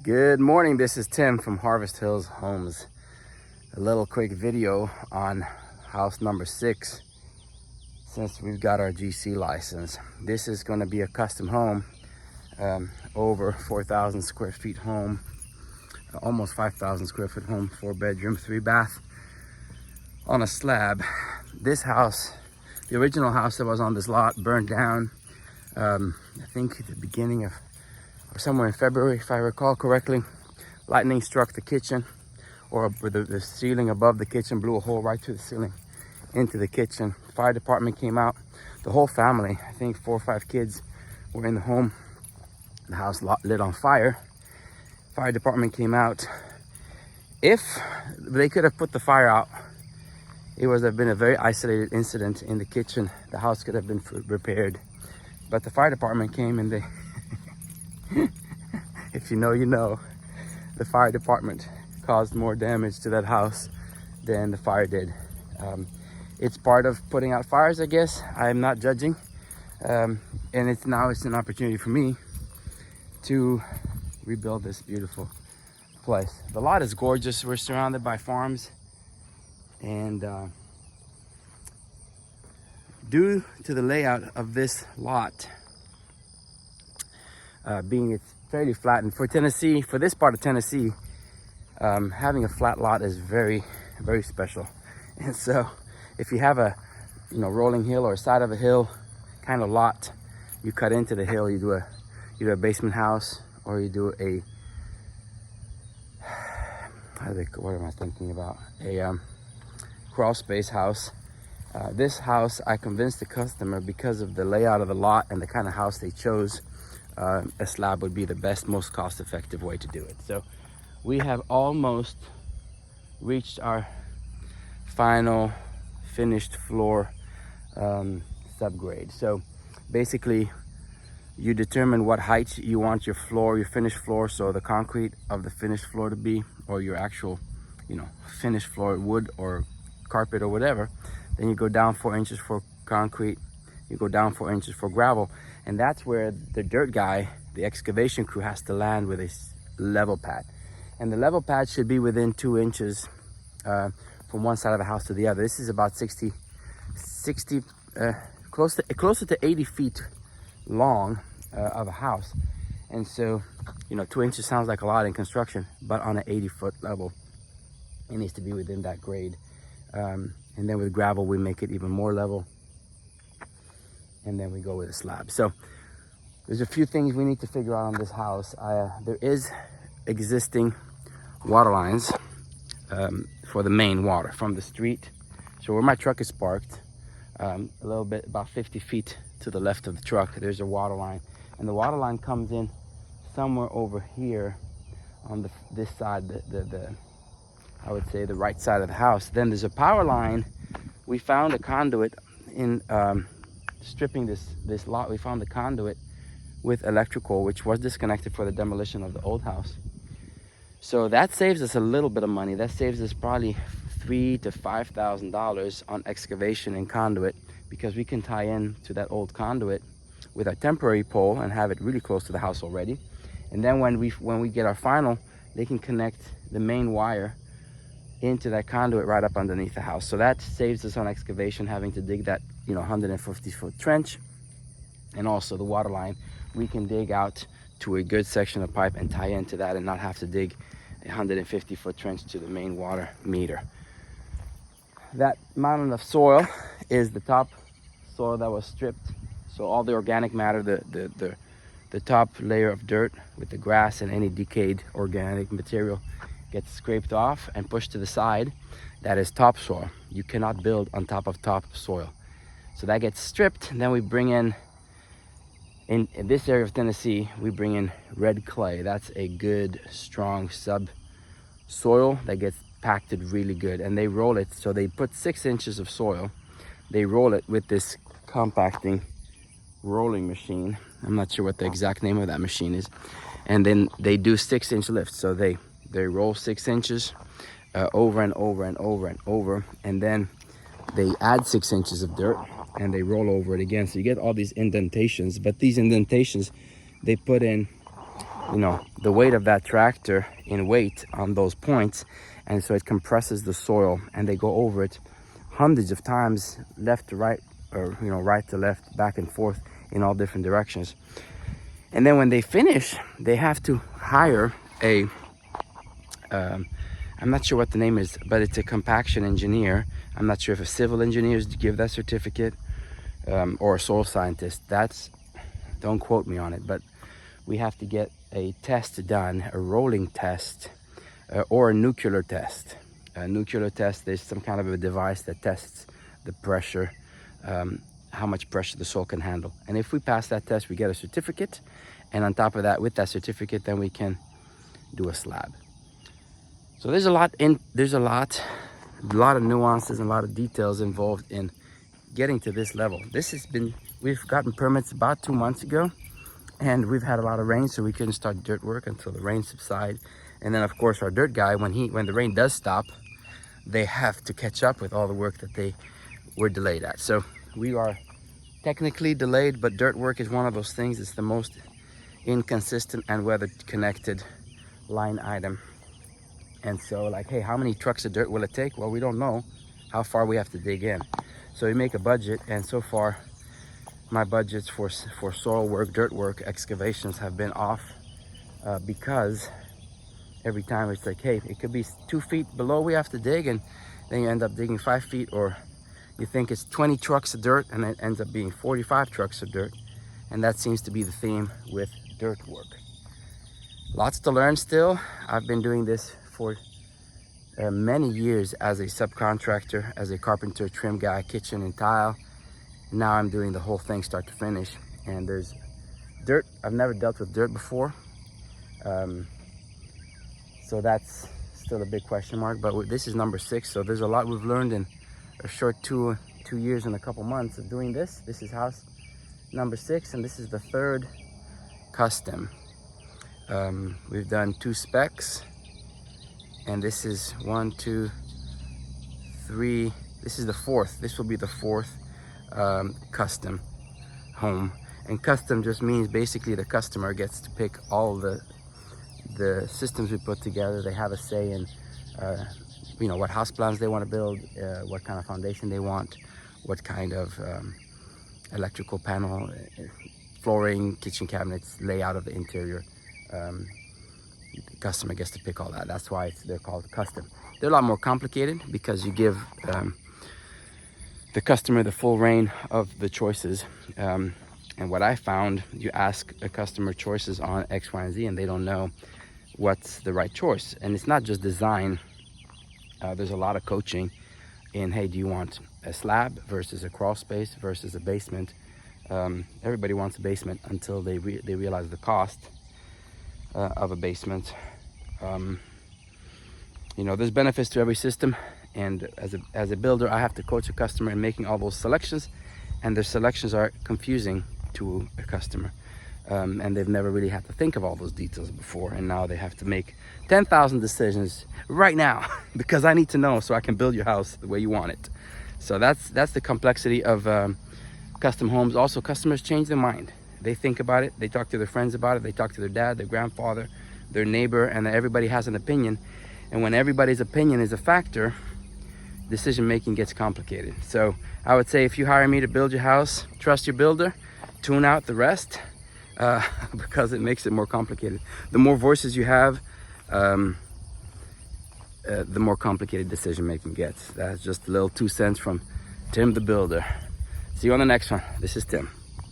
Good morning, this is Tim from Harvest Hills Homes. A little quick video on house number 6 since we've got our GC license. This is going to be a custom home, over 4,000 square feet home, almost 5,000 square foot home, 4 bedroom, 3 bath on a slab. This house, the original house that was on this lot, burned down I think at the beginning of, or somewhere in February, if I recall correctly. Lightning struck the kitchen, or the ceiling above the kitchen, blew a hole right through the ceiling into the kitchen. Fire department came out. The whole family, I think 4 or 5 kids, were in the home. The house lit on fire. Fire department came out. If they could have put the fire out, it would have been a very isolated incident in the kitchen. The house could have been repaired. But the fire department came and they, if you know, you know, the fire department caused more damage to that house than the fire did. It's part of putting out fires, I guess. I'm not judging. And it's an opportunity for me to rebuild this beautiful place. The lot is gorgeous. We're surrounded by farms, and due to the layout of this lot, being it's fairly flat, and for Tennessee, for this part of Tennessee, having a flat lot is very, very special. And so if you have a rolling hill or a side of a hill kind of lot, you cut into the hill, you do a basement house, or you do a what am I thinking about, a crawl space house. This house, I convinced the customer, because of the layout of the lot and the kind of house they chose, a slab would be the best, most cost-effective way to do it. So we have almost reached our final finished floor subgrade. So basically, you determine what height you want your floor, your finished floor, so the concrete of the finished floor to be, or your actual, finished floor, wood or carpet or whatever. Then you go down 4 inches for concrete, you go down 4 inches for gravel, and that's where the dirt guy, the excavation crew, has to land with a level pad. And the level pad should be within 2 inches from one side of the house to the other. This is about closer to 80 feet long of a house. And so, 2 inches sounds like a lot in construction, but on an 80-foot level, it needs to be within that grade. And then with gravel, we make it even more level. And then we go with a slab. So there's a few things we need to figure out on this house. There is existing water lines for the main water from the street. So where my truck is parked, a little bit, about 50 feet to the left of the truck, there's a water line. And the water line comes in somewhere over here on this side, I would say the right side of the house. Then there's a power line. We found a conduit in stripping this lot. We found the conduit with electrical, which was disconnected for the demolition of the old house. So that saves us a little bit of money. That saves us probably $3,000 to $5,000 on excavation and conduit, because we can tie in to that old conduit with a temporary pole and have it really close to the house already. And then when we get our final, they can connect the main wire into that conduit right up underneath the house. So that saves us on excavation, having to dig that 150-foot trench. And also the water line, we can dig out to a good section of pipe and tie into that and not have to dig a 150-foot trench to the main water meter. That mountain of soil is the top soil that was stripped. So all the organic matter, the top layer of dirt with the grass and any decayed organic material, gets scraped off and pushed to the side. That is topsoil. You cannot build on top of topsoil. So that gets stripped, and then we bring in this area of Tennessee, we bring in red clay. That's a good, strong subsoil that gets pacted really good. And they roll it, so they put 6 inches of soil. They roll it with this compacting rolling machine. I'm not sure what the exact name of that machine is. And then they do 6-inch lifts. So they roll 6 inches over and over and over and over, and then they add 6 inches of dirt and they roll over it again. So you get all these indentations, but these indentations, they put in you know, the weight of that tractor in weight on those points, and so it compresses the soil, and they go over it hundreds of times, left to right, or you know, right to left, back and forth in all different directions. And then when they finish, they have to hire a I'm not sure what the name is, but it's a compaction engineer. I'm not sure if a civil engineer is to give that certificate, or a soil scientist. Don't quote me on it, but we have to get a test done, a rolling test, or a nuclear test. A nuclear test is some kind of a device that tests the pressure, how much pressure the soil can handle. And if we pass that test, we get a certificate. And on top of that, with that certificate, then we can do a slab. So there's a lot of nuances and a lot of details involved in getting to this level. We've gotten permits about 2 months ago, and we've had a lot of rain, so we couldn't start dirt work until the rain subside. And then of course our dirt guy, when the rain does stop, they have to catch up with all the work that they were delayed at. So we are technically delayed, but dirt work is one of those things. It's the most inconsistent and weather connected line item. And so, like, hey, how many trucks of dirt will it take? Well, we don't know how far we have to dig in. So we make a budget, and so far my budgets for soil work, dirt work, excavations have been off, because every time it's like, hey, it could be 2 feet below we have to dig, and then you end up digging 5 feet, or you think it's 20 trucks of dirt and it ends up being 45 trucks of dirt. And that seems to be the theme with dirt work. Lots to learn still. I've been doing this for many years as a subcontractor, as a carpenter, trim guy, kitchen and tile. Now I'm doing the whole thing start to finish, and there's dirt. I've never dealt with dirt before, so that's still a big question mark, but this is number 6, so there's a lot we've learned in a short two years and a couple months of doing this. This is house number 6, and this is the 3rd custom. We've done 2 specs, and this is 1, 2, 3. This is the 4th. This will be the 4th custom home. And custom just means basically the customer gets to pick all the systems we put together. They have a say in you know, what house plans they want to build, what kind of foundation they want, what kind of electrical panel, flooring, kitchen cabinets, layout of the interior. The customer gets to pick all that. That's why they're called custom. They're a lot more complicated because you give the customer the full reign of the choices. And what I found, you ask a customer choices on X, Y, and Z, and they don't know what's the right choice. And it's not just design. There's a lot of coaching in, hey, do you want a slab versus a crawl space versus a basement? Everybody wants a basement until they realize the cost of a basement. You know, there's benefits to every system, and as a builder, I have to coach a customer in making all those selections, and their selections are confusing to a customer, and they've never really had to think of all those details before, and now they have to make 10,000 decisions right now because I need to know so I can build your house the way you want it. So that's the complexity of custom homes. Also, customers change their mind. They think about it, they talk to their friends about it, they talk to their dad, their grandfather, their neighbor, and everybody has an opinion. And when everybody's opinion is a factor, decision making gets complicated. So I would say, if you hire me to build your house, trust your builder, tune out the rest, because it makes it more complicated. The more voices you have, the more complicated decision making gets. That's just a little 2 cents from Tim the Builder. See you on the next one. This is Tim.